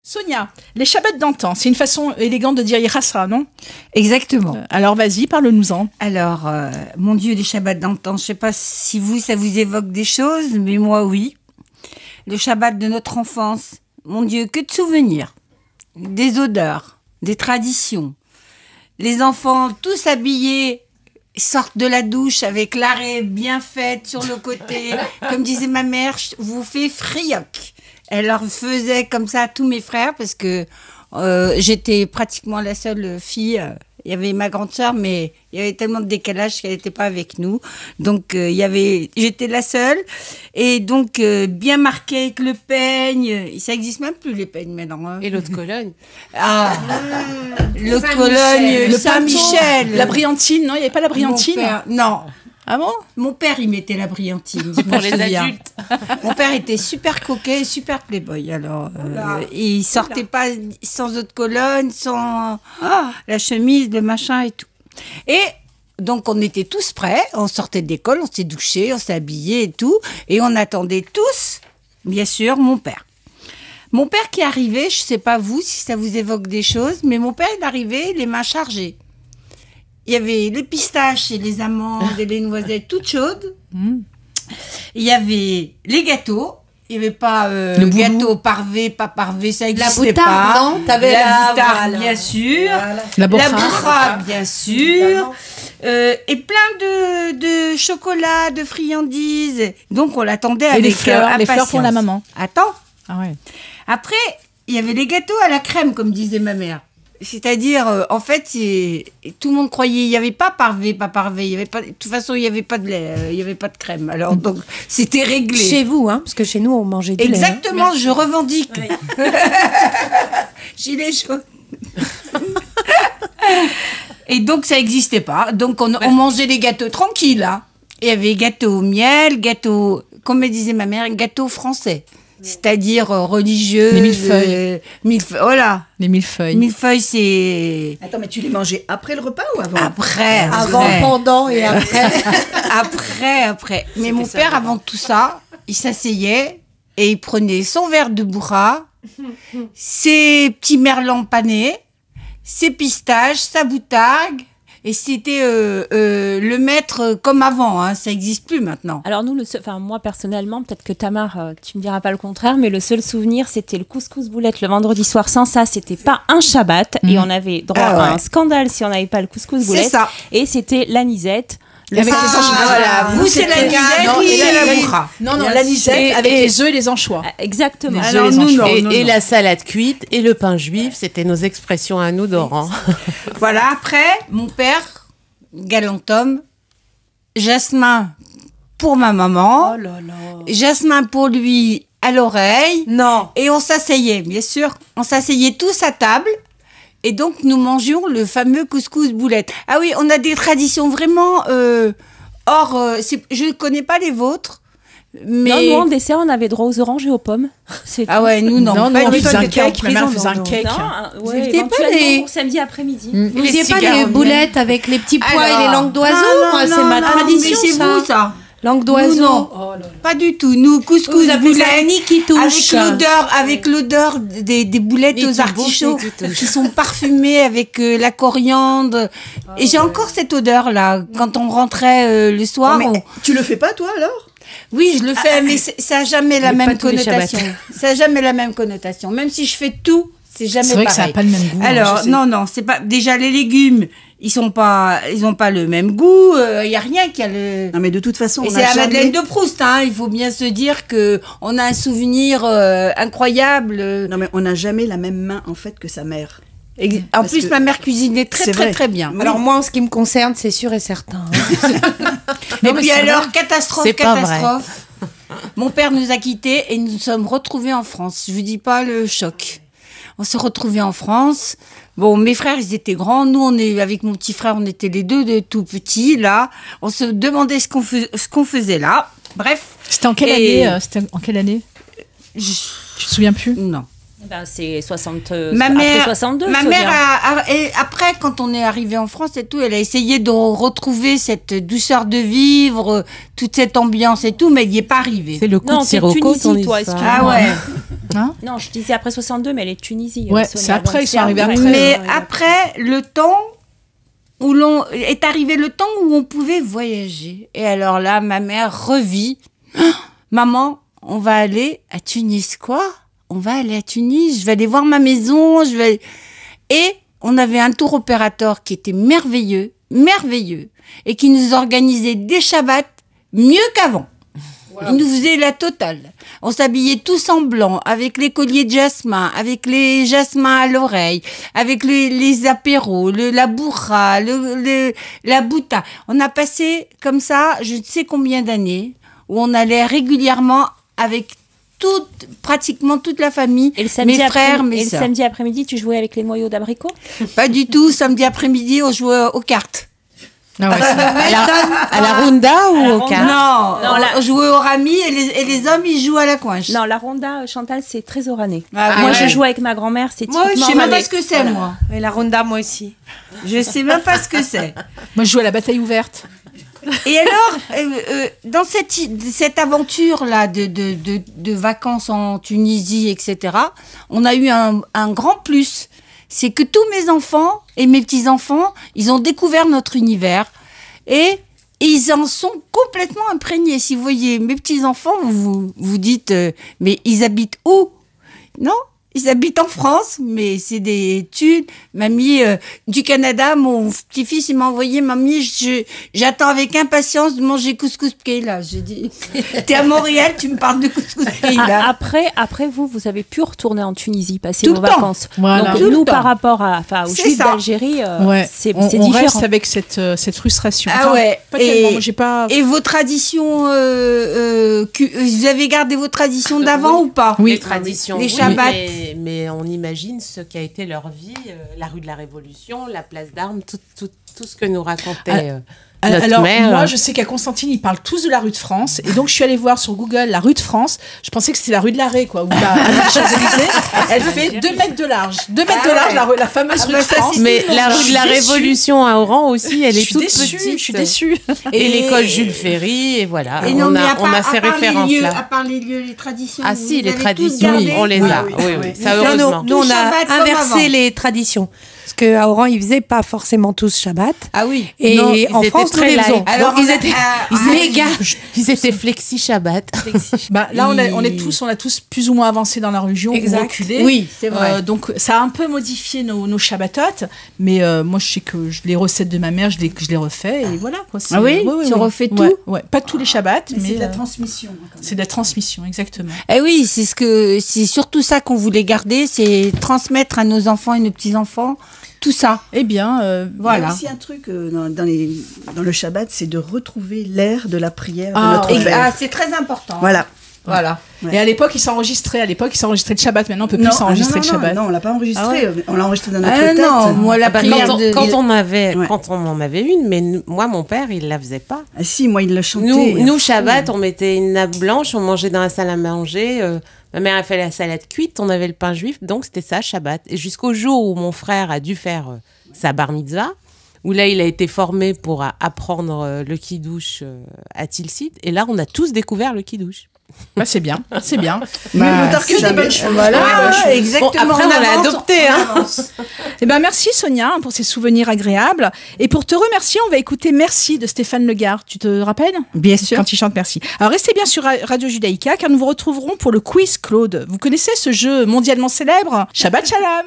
Sonia, les Shabbats d'antan, c'est une façon élégante de dire Irasa, non? Exactement. Alors vas-y, parle-nous-en. Alors, mon Dieu, les Shabbats d'antan, je sais pas si vous, ça vous évoque des choses, mais moi, oui. Le Shabbat de notre enfance, mon Dieu, que de souvenirs, des odeurs, des traditions. Les enfants, tous habillés, sortent de la douche avec l'arrêt bien faite sur le côté. Comme disait ma mère, vous faites frioc. Elle leur faisait comme ça à tous mes frères parce que j'étais pratiquement la seule fille. Il y avait ma grande sœur, mais il y avait tellement de décalage qu'elle n'était pas avec nous. Donc, j'étais la seule. Et donc, bien marqué avec le peigne. Ça n'existe même plus, les peignes, maintenant. Hein. Et l'eau de Cologne. Ah, l'eau de Cologne, le Saint-Michel. La brillantine, non? Il n'y avait pas la brillantine? Non. Ah bon? Mon père, il mettait la brillantine. Pour les adultes. Mon père était super coquet, super playboy. Alors, il sortait pas sans eau de Cologne, sans la chemise, le machin et tout. Et donc, on était tous prêts. On sortait de l'école, on s'est douché, on s'est habillé et tout. Et on attendait tous, bien sûr, mon père. Mon père qui arrivait, je sais pas vous, si ça vous évoque des choses, mais mon père, il arrivait les mains chargées. Il y avait les pistaches et les amandes et les noisettes toutes chaudes. Il y avait les gâteaux. Il n'y avait pas le gâteau parvé, pas parvé, ça n'existait pas. La boutarde, non? T'avais la boutarde, voilà. bien sûr. Voilà. La bourra, bien sûr. Et plein de chocolat, de friandises. Donc, on l'attendait avec les fleurs impatience. pour la maman. Attends. Ah ouais. Après, il y avait les gâteaux à la crème, comme disait ma mère. C'est-à-dire, en fait, tout le monde croyait, il n'y avait pas parvé, pas parvé. Il y avait pas, de toute façon, il n'y avait pas de lait, il n'y avait pas de crème. Alors, donc, c'était réglé. Chez vous, hein, parce que chez nous, on mangeait du lait. Exactement, je revendique. Oui. Gilet jaune. Et donc, ça n'existait pas. Donc, on mangeait les gâteaux tranquilles. Hein. Il y avait gâteau au miel, gâteau, comme me disait ma mère, gâteau français. C'est-à-dire religieux. Les millefeuilles. Voilà. Les millefeuilles. Millefeuilles, c'est... Attends, mais tu les mangeais après le repas ou avant? Après. Avant, pendant et après. Après. Mais mon père, avant tout ça, il s'asseyait et il prenait son verre de bourra, ses petits merlans panés, ses pistaches, sa boutargue. Et c'était le maître comme avant, hein, ça n'existe plus maintenant. Alors nous, moi personnellement, peut-être que Tamar, tu me diras pas le contraire, mais le seul souvenir, c'était le couscous boulette le vendredi soir. Sans ça, c'était pas un Shabbat. Et on avait droit à un scandale si on n'avait pas le couscous boulette. C'est ça. Et c'était l'anisette. Avec les anchois. Voilà, vous c'est la nisette, lui c'est la bourra. Non, la nisette avec les œufs et les anchois. Exactement. Alors nous, non. Et la salade cuite et le pain juif, c'était nos expressions à nous d'Oran. Voilà, après, mon père, galant homme, Jasmin pour ma maman, Oh là là. Jasmin pour lui à l'oreille, Non. et on s'asseyait, bien sûr, on s'asseyait tous à table. Et donc, nous mangions le fameux couscous boulette. Ah oui, on a des traditions vraiment je ne connais pas les vôtres, mais... Non, nous, en dessert, on avait droit aux oranges et aux pommes. Ah ouais, nous, non. Non, pas on du faisait tout. un cake. Ma mère faisait un cake. Non, Vous étiez pas les- pour samedi après-midi. Vous n'aviez pas les boulettes avec les petits pois Alors, et les langues d'oiseau? Moi, c'est ma non, tradition, mais c'est ça. vous, ça. Langue Nous, d'oiseau. non. Oh là là. Pas du tout. Nous, couscous Vous appelez ça boulettes, ni qui touche. avec l'odeur des boulettes Ni aux qui artichauts bouge, ni qui touche. qui sont parfumées avec la coriandre. Et j'ai encore cette odeur-là. Quand on rentrait le soir, Mais tu le fais pas, toi, alors? oui, je le fais, mais ça n'a jamais la Mais même pas tous les connotation. Ça n'a jamais la même connotation. Même si je fais tout, c'est jamais C'est vrai pareil. que ça n'a pas le même goût. Alors, je sais. non, c'est pas. Déjà, les légumes, ils ont pas le même goût. Il y a rien qui a le. Non, mais de toute façon, Et on c'est a la jamais... Madeleine de Proust, hein. Il faut bien se dire que on a un souvenir incroyable. Non, mais on n'a jamais la même main, en fait, que sa mère. En Parce plus, que ma mère cuisinait très, c'est très, vrai. très bien. Oui. Alors moi, en ce qui me concerne, c'est sûr et certain. Et puis alors, catastrophe. C'est pas vrai. Mon père nous a quittés et nous nous sommes retrouvés en France. Je vous dis pas le choc. On s'est retrouvés en France. Bon, mes frères, ils étaient grands. Nous, avec mon petit frère, on était les deux de tout petits, là. On se demandait ce qu'on faisait là. Bref. C'était en quelle année? C'était en quelle année? Tu te souviens plus? Non. C'est 60. Ma mère, après 62. ma Sonia. mère et après, quand on est arrivé en France et tout, elle a essayé de retrouver cette douceur de vivre, toute cette ambiance et tout, mais elle n'y est pas arrivée. C'est le coup Non, de c'est Sirocco, Tunisie, son toi, histoire. Ah ouais. Non, je disais après 62, mais elle est de Tunisie. Ouais, Sonia, c'est après, donc ils sont arrivés après. après. Mais après, le temps où est arrivé le temps où on pouvait voyager. Et alors là, ma mère revit. Maman, on va aller à Tunis. Quoi? On va aller à Tunis, je vais aller voir ma maison, Et on avait un tour opérateur qui était merveilleux, et qui nous organisait des Shabbats mieux qu'avant. Wow. Il nous faisait la totale. On s'habillait tous en blanc, avec les colliers de jasmin, avec les jasmins à l'oreille, avec les apéros, la bourra, la bouta. On a passé comme ça, je ne sais combien d'années, où on allait régulièrement avec pratiquement toute la famille, mes frères, mes sœurs. Et le samedi après-midi, tu jouais avec les noyaux d'abricots? Pas du tout. Samedi après-midi, on jouait aux cartes. Ah ouais, à la ronda ou au cartes? Non, on jouait au rami et les hommes, ils jouent à la coinche. Non, la ronda, Chantal, c'est très oranais. Moi, je joue avec ma grand-mère, c'est typiquement... Moi, je sais même pas ce que c'est, moi. Et la ronda, moi aussi. Je sais même pas ce que c'est. Moi, je joue à la bataille ouverte. Et alors, dans cette aventure-là de vacances en Tunisie, etc., on a eu un grand plus. C'est que tous mes enfants et mes petits-enfants, ils ont découvert notre univers et ils en sont complètement imprégnés. Si vous voyez mes petits-enfants, vous dites, mais ils habitent où? Non? Ils habitent en France, mais c'est des thunes. Mamie, du Canada, mon petit-fils, il m'a envoyé, mamie, j'attends avec impatience de manger couscous Pkeila. J'ai dit, t'es à Montréal, tu me parles de couscous Pkeila. Après vous avez pu retourner en Tunisie, passer Tout vos le temps. vacances. Voilà. Donc Tout nous, le temps. par rapport aux Juifs d'Algérie, c'est différent. On reste avec cette frustration. Ah ouais. Pas tellement, moi, j'ai pas... Et vos traditions, vous avez gardé vos traditions d'avant ou pas? Oui, les traditions. Les Shabbats. Mais on imagine ce qu'a été leur vie, la rue de la Révolution, la place d'Armes, tout ce que nous racontait notre Alors, mère. moi, je sais qu'à Constantine, ils parlent tous de la rue de France. Et donc, je suis allée voir sur Google la rue de France. Je pensais que c'était la rue de l'Arrêt, quoi. Où la Champs-Élysées, elle fait 2 mètres de large. 2 mètres de large, la fameuse rue de France. Mais la rue de la Révolution à Oran aussi, elle est toute petite. Je suis déçue. Et l'école Jules Ferry, et voilà. Et non, on a ces références-là. À part les lieux, les traditions. Ah si, les vous avez traditions, tous gardé? on les a. Oui. Ça, heureusement. Nous, on a Shabbat comme inversé avant. les traditions. Parce qu'à Oran, ils faisaient pas forcément tous Shabbat. Ah oui. Et Non, en ils France, étaient nous les très faisons. laïcs. Alors, Donc, ils étaient méga. Ils étaient flexi Shabbat. Bah, là, on a tous plus ou moins avancé dans la religion, Exact. ou reculé. Oui, c'est vrai. Donc, ça a un peu modifié nos Shabbatot, mais moi, je sais que les recettes de ma mère, je les refais, et voilà. Quoi. Ah oui, tu refais tout? Ouais. Pas tous les Shabbats, mais C'est de la transmission. c'est de la transmission, exactement. Eh oui, c'est surtout ça qu'on voulait garder, c'est transmettre à nos enfants et nos petits-enfants tout ça. Eh bien, Il y a Voilà. aussi un truc dans le Shabbat, c'est de retrouver l'air de la prière de Ah, notre Et- Père. c'est très important. Voilà. Voilà. et à l'époque, ils s'enregistraient. À l'époque, ils s'enregistraient le Shabbat. Maintenant, on peut plus s'enregistrer le Shabbat. Non, on l'a pas enregistré. Ah ouais. On l'a enregistré dans notre Ah tête. non, moi la Bah, prière de... quand on m'en avait une, mais moi, mon père, il la faisait pas. Ah si, moi, il l'a chanté. Nous, Shabbat, on mettait une nappe blanche, on mangeait dans la salle à manger. Ma mère a fait la salade cuite, on avait le pain juif, donc c'était ça, Shabbat. Et jusqu'au jour où mon frère a dû faire sa bar mitzvah, où là, il a été formé pour apprendre le kidouche à Tilsit. Et là, on a tous découvert le kidouche. Bah, c'est bien, c'est bien. Mieux vaut tard que jamais. Voilà, exactement. Bon, après, on l'a avance, adopté, on hein. avance. Eh ben, merci Sonia pour ces souvenirs agréables. Et pour te remercier, on va écouter Merci de Stéphane Legard. Tu te rappelles? Bien sûr. Quand il chante Merci. Alors restez bien sur Radio Judaïka car nous vous retrouverons pour le quiz Claude. Vous connaissez ce jeu mondialement célèbre? Shabbat Shalom.